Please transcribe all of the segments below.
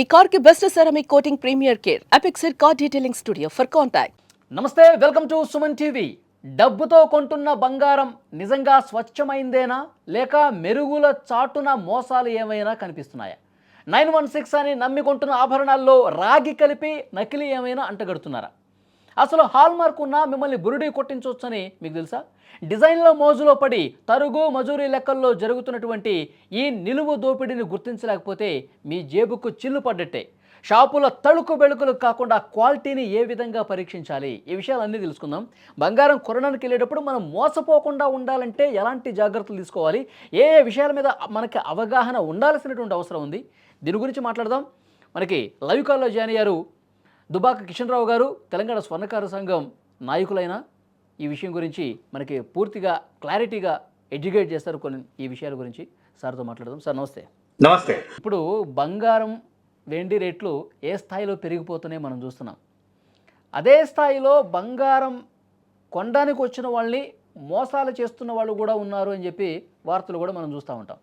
ఈ కార్ కి best ceramic coating premier care Apexer car detailing studio for contact. నమస్తే, welcome to Suman TV. డబ్బుతో కొంటున్న బంగారం నిజంగా స్వచ్ఛమైందేనా లేక మెరుగుల చాటున మోసాలు ఏమైనా కనిపిస్తున్నాయా? 916 అని నమ్మి కొంటున్న ఆభరణాల్లో రాగి కలిపి నకిలీ ఏమైనా అంటగడుతున్నారా? అసలు హాల్మార్క్ ఉన్న మిమ్మల్ని బురుడి కొట్టించవచ్చని మీకు తెలుసా? డిజైన్లో మోజులో పడి తరుగు మజూరీ లెక్కల్లో జరుగుతున్నటువంటి ఈ నిలువు దోపిడీని గుర్తించలేకపోతే మీ జేబుకు చిల్లు పడ్డట్టే. షాపుల తళుకు బెళుకులు కాకుండా క్వాలిటీని ఏ విధంగా పరీక్షించాలి, ఈ విషయాలన్నీ తెలుసుకుందాం. బంగారం కొనడానికి వెళ్ళేటప్పుడు మనం మోసపోకుండా ఉండాలంటే ఎలాంటి జాగ్రత్తలు తీసుకోవాలి, ఏ ఏ విషయాల మీద మనకి అవగాహన ఉండాల్సినటువంటి అవసరం ఉంది, దీని గురించి మాట్లాడదాం. మనకి లైవ్ కాల్లో జాయిన్ అయ్యారు దుబాక కిషన్ రావు గారు, తెలంగాణ స్వర్ణకార సంఘం నాయకులైన ఈ విషయం గురించి మనకి పూర్తిగా క్లారిటీగా ఎడ్యుకేట్ చేస్తారు కొన్ని ఈ విషయాల గురించి. సార్తో మాట్లాడదాం. సార్ నమస్తే. నమస్తే. ఇప్పుడు బంగారం వెండి రేట్లు ఏ స్థాయిలో పెరిగిపోతున్నాయి మనం చూస్తున్నాం. అదే స్థాయిలో బంగారం కొనడానికి వచ్చిన వాళ్ళని మోసాలు చేస్తున్న వాళ్ళు కూడా ఉన్నారు అని చెప్పి వార్తలు కూడా మనం చూస్తూ ఉంటాం.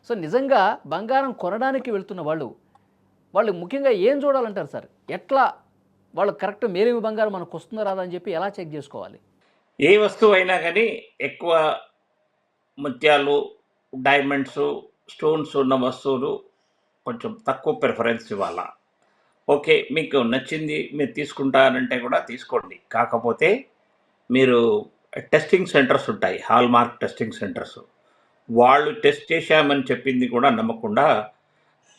సో నిజంగా బంగారం కొనడానికి వెళ్తున్న వాళ్ళు ముఖ్యంగా ఏం చూడాలంటారు సార్? ఎట్లా వాళ్ళు కరెక్ట్ మేలిమి బంగారం మనకు వస్తుందో రాదా అని చెప్పి ఎలా చెక్ చేసుకోవాలి? ఏ వస్తువు అయినా కానీ ఎక్కువ ముత్యాలు, డైమండ్స్, స్టోన్స్ ఉన్న వస్తువులు కొంచెం తక్కువ ప్రిఫరెన్స్ ఇవ్వాలా. ఓకే, మీకు నచ్చింది మీరు తీసుకుంటారంటే కూడా తీసుకోండి. కాకపోతే మీరు టెస్టింగ్ సెంటర్స్ ఉంటాయి, హాల్మార్క్ టెస్టింగ్ సెంటర్స్. వాళ్ళు టెస్ట్ చేశామని చెప్పింది కూడా నమ్మకుండా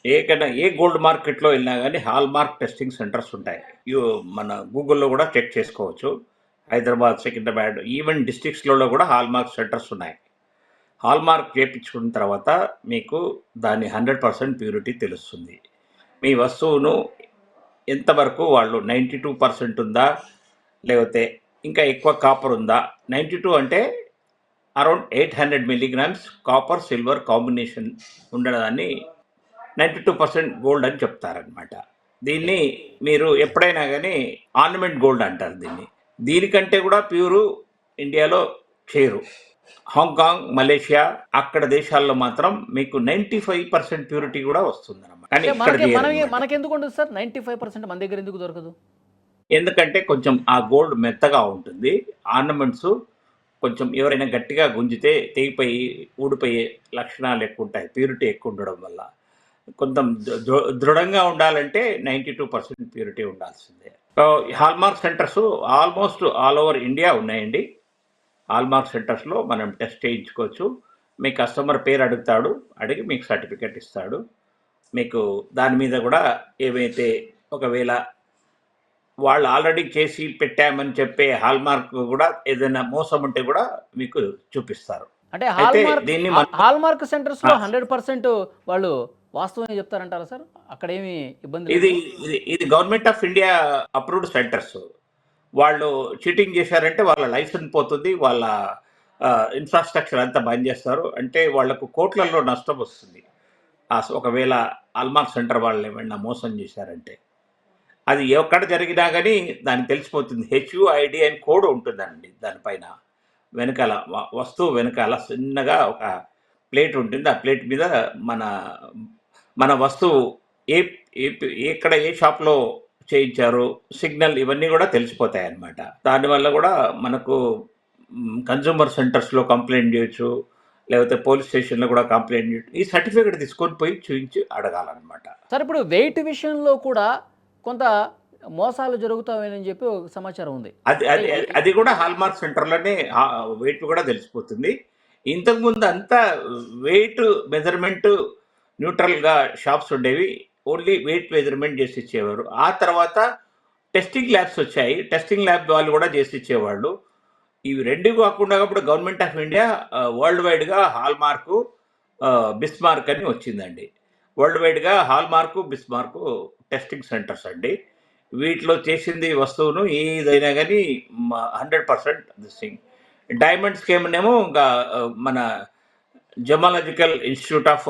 ఏ గోల్డ్ మార్కెట్లో వెళ్ళినా కానీ హాల్మార్క్ టెస్టింగ్ సెంటర్స్ ఉంటాయి. మన గూగుల్లో కూడా చెక్ చేసుకోవచ్చు. హైదరాబాద్, సికింద్రాబాద్, ఈవెన్ డిస్ట్రిక్ట్స్లలో కూడా హాల్మార్క్ సెంటర్స్ ఉన్నాయి. హాల్మార్క్ చేయించుకున్న తర్వాత మీకు దాని 100% ప్యూరిటీ తెలుస్తుంది. మీ వస్తువును ఎంతవరకు వాళ్ళు 92% ఉందా, లేకపోతే ఇంకా ఎక్కువ కాపర్ ఉందా. 92 అంటే around 800 milligrams copper silver combination ఉండడాన్ని 92% గోల్డ్ అని చెప్తారనమాట. దీన్ని మీరు ఎప్పుడైనా కానీ ఆర్నమెంట్ గోల్డ్ అంటారు దీనికంటే కూడా ప్యూరు ఇండియాలో చేయరు. హాంకాంగ్, మలేషియా అక్కడ దేశాల్లో మాత్రం మీకు 95% ప్యూరిటీ కూడా వస్తుంది అన్నమాట. కానీ మనకెందుకు ఉండదు సార్ 95%? మన దగ్గర ఎందుకు దొరకదు? ఎందుకంటే కొంచెం ఆ గోల్డ్ మెత్తగా ఉంటుంది. ఆర్నమెంట్స్ కొంచెం ఎవరైనా గట్టిగా గుంజితే తెగిపోయి ఊడిపోయే లక్షణాలు ఎక్కువ ఉంటాయి, ప్యూరిటీ ఎక్కువ ఉండడం వల్ల. కొంచెం దృఢంగా ఉండాలంటే 92% ప్యూరిటీ ఉండాల్సిందే. Hallmark centres almost all over India ఉన్నాయండి. హాల్మార్క్ సెంటర్స్లో మనం టెస్ట్ చేయించుకోవచ్చు. మీ కస్టమర్ పేరు అడుగుతాడు, అడిగి మీకు సర్టిఫికెట్ ఇస్తాడు. మీకు దాని మీద కూడా ఏమైతే ఒకవేళ వాళ్ళు ఆల్రెడీ చేసి పెట్టామని చెప్పే హాల్మార్క్ కూడా ఏదైనా మోసం ఉంటే కూడా మీకు చూపిస్తారు. అంటే హాల్మార్క్ సెంటర్స్లో 100% వాళ్ళు వాస్తవం చెప్తారంటారా సార్? అక్కడ ఏమి ఇబ్బంది? ఇది government of India approved centres. వాళ్ళు చీటింగ్ చేశారంటే వాళ్ళ లైసెన్స్ పోతుంది, వాళ్ళ ఇన్ఫ్రాస్ట్రక్చర్ అంతా బంద్ చేస్తారు. అంటే వాళ్లకు కోట్లలో నష్టం వస్తుంది ఒకవేళ హాల్మార్క్ సెంటర్ వాళ్ళు ఏమైనా మోసం చేశారంటే. అది ఎక్కడ జరిగినా కానీ దానికి తెలిసిపోతుంది. HUID అని కోడ్ ఉంటుందండి దానిపైన. వెనకాల వస్తువు వెనకాల చిన్నగా ఒక ప్లేట్ ఉంటుంది. ఆ ప్లేట్ మీద మన వస్తువు ఎక్కడ ఏ షాప్లో చేయించారు, సిగ్నల్, ఇవన్నీ కూడా తెలిసిపోతాయి అన్నమాట. దానివల్ల కూడా మనకు కన్జ్యూమర్ సెంటర్స్లో కంప్లైంట్ చేయొచ్చు, లేకపోతే పోలీస్ స్టేషన్లో కూడా కంప్లైంట్ చేయొచ్చు. ఈ సర్టిఫికేట్ తీసుకొని పోయి చూపించి అడగాలన్నమాట. సార్ ఇప్పుడు వెయిట్ విషయంలో కూడా కొంత మోసాలు జరుగుతాయని చెప్పి ఒక సమాచారం ఉంది. అది కూడా హాల్మార్క్ సెంటర్లోనే వెయిట్ కూడా తెలిసిపోతుంది. ఇంతకుముందు అంతా వెయిట్ మెజర్మెంట్ న్యూట్రల్గా షాప్స్ ఉండేవి, ఓన్లీ వెయిట్ మెజర్మెంట్ చేసి ఇచ్చేవారు. ఆ తర్వాత టెస్టింగ్ ల్యాబ్స్ వచ్చాయి, టెస్టింగ్ ల్యాబ్ వాళ్ళు కూడా చేసి ఇచ్చేవాళ్ళు. ఇవి రెండు కాకుండా ఇప్పుడు గవర్నమెంట్ ఆఫ్ ఇండియా వరల్డ్ వైడ్గా హాల్మార్క్, బిస్మార్క్ అని వచ్చిందండి. వరల్డ్ వైడ్గా హాల్మార్క్, బిస్మార్క్ టెస్టింగ్ సెంటర్స్ అండి. వీటిలో చేసింది వస్తువును ఏదైనా కానీ 100% దిసింగ్. డైమండ్స్కి ఏమనేమో ఇంకా మన జమాలజికల్ ఇన్స్టిట్యూట్ ఆఫ్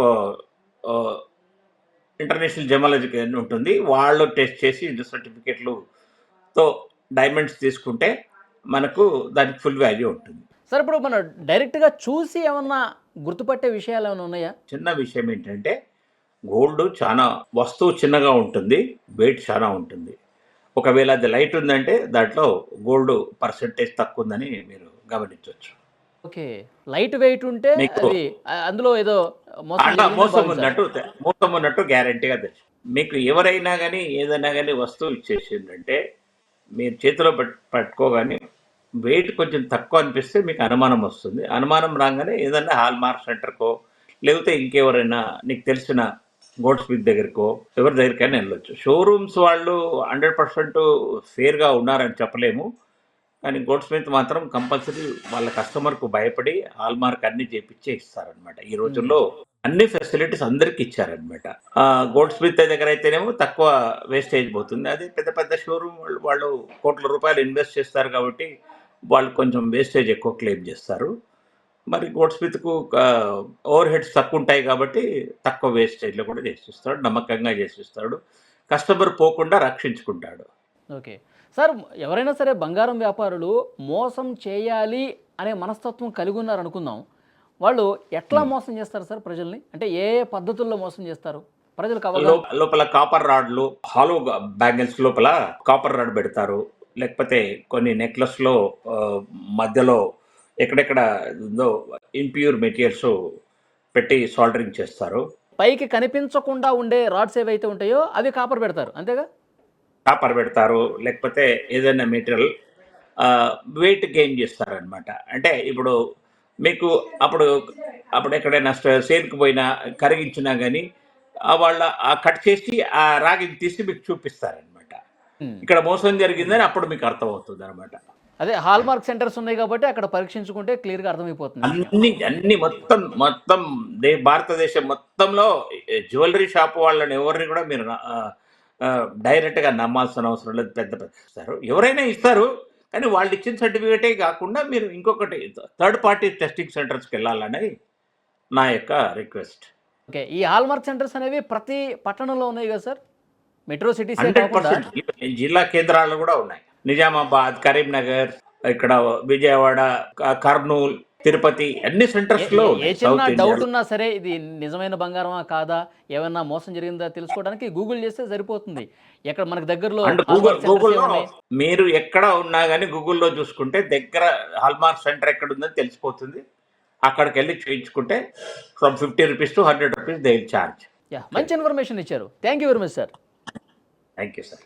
ఇంటర్నేషనల్ జమాలజికల్ అని ఉంటుంది, వాళ్ళు టెస్ట్ చేసి సర్టిఫికెట్లుతో డైమండ్స్ తీసుకుంటే మనకు దానికి ఫుల్ వాల్యూ ఉంటుంది. సార్ ఇప్పుడు మనం డైరెక్ట్గా చూసి ఏమన్నా గుర్తుపట్టే విషయాలు ఏమైనా ఉన్నాయా? చిన్న విషయం ఏంటంటే గోల్డ్ చాలా వస్తువు చిన్నగా ఉంటుంది, వెయిట్ చాలా ఉంటుంది. ఒకవేళ అది లైట్ ఉందంటే దాంట్లో గోల్డ్ పర్సెంటేజ్ తక్కువ ఉందని మీరు గమనించవచ్చు. ఓకే. లైట్ వెయిట్ ఉంటే మీకు అది అందులో ఏదో మోసం అట్లా జరిగిందని మోసం భావించాలి. ఉన్నట్టు మోసం ఉన్నట్టు గ్యారంటీగా తెలుసు. మీకు ఎవరైనా గానీ, ఏదైనా గానీ వస్తువు ఇచ్చేసిండ్రంటే, మీరు చేతిలో పట్టుకోగానే వెయిట్ కొంచెం తక్కువ అనిపిస్తే మీకు అనుమానం వస్తుంది. అనుమానం రాంగానే ఏదన్నా హాల్‌మార్క్ సెంటర్‌కో, లేకపోతే ఇంకెవరైనా నీకు తెలిసిన గోల్డ్ స్మిత్ దగ్గరికో, ఎవరి దగ్గరికైనా ఎళ్ళొచ్చు. షోరూమ్స్ వాళ్ళు 100% ఫెయిర్‌గా ఉన్నారని చెప్పలేము. కానీ గోల్డ్ స్మిత్ మాత్రం కంపల్సరీ వాళ్ళ కస్టమర్‌కు భయపడి హాల్‌మార్క్ అన్నీ చేపిచ్చే ఇస్తారనమాట. ఈ హ్మ్. రోజుల్లో అన్ని ఫెసిలిటీస్ అందరికి ఇచ్చారనమాట. గోల్డ్ స్మిత్ దగ్గరైతేనేమో తక్కువ వేస్టేజ్ పోతుంది. అదే పెద్ద పెద్ద షోరూమ్ వాళ్ళు కోట్ల రూపాయలు ఇన్వెస్ట్ చేస్తారు కాబట్టి, వాళ్ళు కొంచెం వేస్టేజ్ ఎక్కువ క్లెయిమ్ చేస్తారు. మరి గోల్డ్ స్మిత్‌కు ఓవర్ హెడ్స్ తక్కువుంటాయి కాబట్టి, తక్కువ వేస్టేజ్‌లో కూడా చేసిస్తాడు. నమ్మకంగా చేసిస్తాడు. కస్టమర్ పోకుండా రక్షించుకుంటాడు. ఓకే. సార్ ఎవరైనా సరే బంగారం వ్యాపారులు మోసం చేయాలి అనే మనస్తత్వం కలిగి ఉన్నారనుకుందాం. వాళ్ళు ఎట్లా హ్మ్. మోసం చేస్తారు సార్ ప్రజల్ని? అంటే ఏ ఏ పద్ధతుల్లో మోసం చేస్తారు? ప్రజలకు లో అవగాహన లోపల కాపర్ రాడ్‌లు, హాలో బ్యాంగిల్స్ లోపల కాపర్ రాడ్ పెడతారు. లేకపోతే కొన్ని నెక్లెస్‌లో ఆహ్, మధ్యలో ఎక్కడెక్కడ ఉందో ఇంప్యూర్ మెటీరియల్స్ పెట్టి సోల్డరింగ్ చేస్తారు. పైకి కనిపించకుండా ఉండే రాడ్స్ ఏవైతే ఉంటాయో అవి కాపర్ పెడతారు. అంతేగా? కాపర్ పెడతారు. లేకపోతే ఏదైనా మెటీరియల్ ఆహ్, వెయిట్ గెయిన్ చేస్తారనమాట. అంటే ఇప్పుడు మీకు అప్పుడు ఎక్కడైనా సేల్‌కి పోయినా, కరిగించినా గాని వాళ్ళ కట్ చేసి ఆ రాగిని తీసి మీకు చూపిస్తారనమాట. హ్మ్. ఇక్కడ మోసం జరిగిందని అప్పుడు మీకు అర్థమవుతుందనమాట. అదే హాల్‌మార్క్ సెంటర్స్ ఉన్నాయి కాబట్టి అక్కడ పరీక్షించుకుంటే క్లియర్‌గా అర్థమైపోతుంది విషయం. అన్ని మొత్తం భారతదేశం మొత్తంలో జ్యువెల్లరీ షాప్ వాళ్ళని ఎవరిని కూడా మీరు డైరెక్ట్‌గా నమ్మాల్సిన అవసరం లేదు. పెద్ద పెద్ద ఇస్తారు. ఎవరైనా ఇస్తారు. కానీ వాళ్ళిచ్చిన సర్టిఫికేటే కాకుండా మీరు ఇంకొకటి థర్డ్ పార్టీ టెస్టింగ్ సెంటర్స్‌కెళ్ళాలని నా యొక్క రిక్వెస్ట్. ఓకే. ఈ హాల్‌మార్క్ సెంటర్స్ అనేవి ప్రతి పట్టణంలో ఉన్నాయి గదా సార్? మెట్రో సిటీసే కాకుండా 100% జిల్లా కేంద్రాల్లో గూడా ఉన్నాయి. నిజామాబాద్, కరీంనగర్, ఇక్కడ విజయవాడ, కర్నూల్, తిరుపతి అన్ని ఏ సెంటర్స్‌లో ఏ ఏ ఉన్నాయి చిన్న సౌత్ డౌట్ ఇండియాలో. ఉన్నా సరే ఇది నిజమైన బంగారమా? కాదా? ఏమన్నా మోసం జరిగిందా? తెలుసుకోవడానికి గూగుల్ చేస్తే సరిపోతుంది. ఎక్కడ మనకు దగ్గరలో అండ్ హాల్‌మార్క్ సెంటర్స్ గూగుల్‌లో ఏమున్నాయి? మీరు ఎక్కడ ఉన్నా గాని గూగుల్‌లో చూసుకుంటే దగ్గర హాల్మార్క్ సెంటర్ ఎక్కడుందని తెలిసిపోతుంది. అక్కడికెళ్లి చేయించుకుంటే from ₹50 to ₹100 they will charge. Yeah! Okay. మంచి ఇన్ఫర్మేషన్ ఇచ్చారు. Thank you very much sir. Thank you sir.